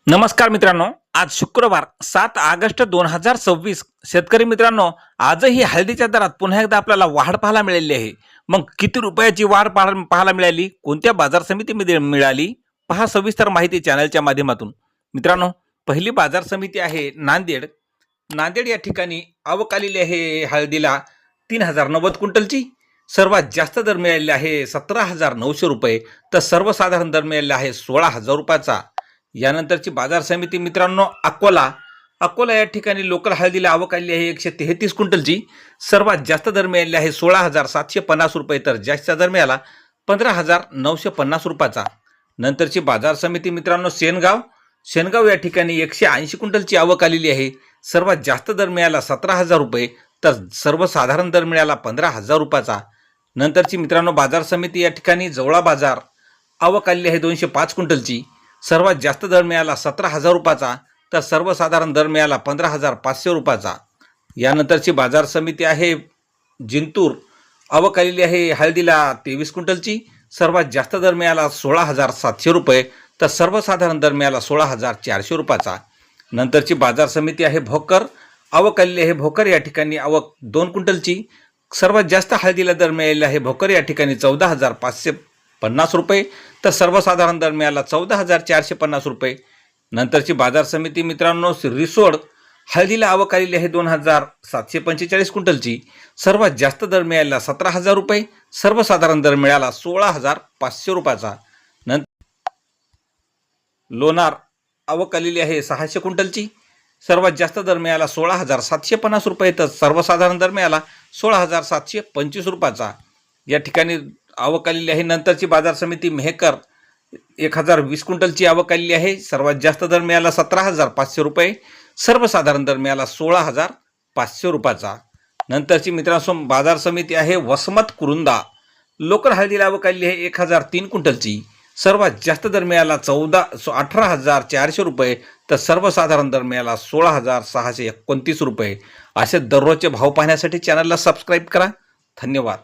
नमस्कार मित्रांनो, आज शुक्रवार 7 ऑगस्ट 2026. शेतकरी मित्रांनो, आजही हळदीच्या दरात पुन्हा एकदा आपल्याला वाढ पाहायला मिळाली आहे. मग किती रुपयाची वाढ पाहायला मिळाली, कोणत्या बाजार समितीमध्ये मिळाली, पहा सविस्तर माहिती चॅनलच्या माध्यमातून. मित्रांनो, पहिली बाजार समिती आहे नांदेड. नांदेड या ठिकाणी आवक आलेली आहे हळदीला 3090 क्विंटलची. सर्वात जास्त दर मिळालेला आहे 17,900 रुपये, तर सर्वसाधारण दर मिळालेला आहे 16,000 रुपयाचा. यानंतरची बाजार समिती मित्रांनो अकोला या ठिकाणी लोकल हळदीला आवक आली आहे 133 क्विंटलची. सर्वात जास्त दर मिळाले आहे 16,750 रुपये, तर जास्तीचा दर मिळाला 15,950 रुपयाचा. नंतरची बाजार समिती मित्रांनो शेनगाव या ठिकाणी 180 क्विंटलची आवक आलेली आहे. सर्वात जास्त दर मिळाला 17,000 रुपये, तर सर्वसाधारण दर मिळाला 15,000 रुपयाचा. नंतरची मित्रांनो बाजार समिती या ठिकाणी जवळा बाजार आवक आलेली आहे 205 क्विंटलची. सर्वात जास्त दर मिळाला 17,000 रुपयाचा, तर सर्वसाधारण दर मिळाला 15,500 रुपयाचा. यानंतरची बाजार समिती आहे जिंतूर. आवक आलेली आहे हळदीला 23 क्विंटलची. सर्वात जास्त दर मिळाला 16,700 रुपये, तर सर्वसाधारण दर मिळाला 16,400 रुपयाचा. नंतरची बाजार समिती आहे भोकर. आवक आलेली आहे भोकर या ठिकाणी आवक 2 क्विंटलची. सर्वात जास्त हळदीला दर मिळालेला आहे भोकर या ठिकाणी 14,550 रुपये, तर सर्वसाधारण दर मिळाला 14,450 रुपये. नंतरची बाजार समिती मित्रांनो रिसोड. हळदीला आवक आलेली आहे 2,745 क्विंटलची. सर्वात जास्त दर मिळाला 17,000 रुपये, सर्वसाधारण दर मिळाला 16,500 रुपयाचा. नंतर लोणार आवक आलेली आहे 600 क्विंटलची. सर्वात जास्त दर मिळाला 16,750 रुपये, तर सर्वसाधारण दर मिळाला 16,725 रुपयाचा. या ठिकाणी आवक आलेली आहे. नंतरची बाजार समिती मेहकर 1,020 क्विंटलची आवक आलेली आहे. सर्वात जास्त दर मिळाला 17,500 रुपये, सर्वसाधारण दर मिळाला 16,500 रुपयाचा. नंतरची मित्रांनो बाजार समिती आहे वसमत कुरुंदा. लोकल हळदीला आवक आलेली आहे 1,003 क्विंटलची. सर्वात जास्त दर मिळाला 18,400 रुपये, तर सर्वसाधारण दर मिळाला 16,629 रुपये. असे दररोजचे भाव पाहण्यासाठी चॅनलला सबस्क्राईब करा. धन्यवाद.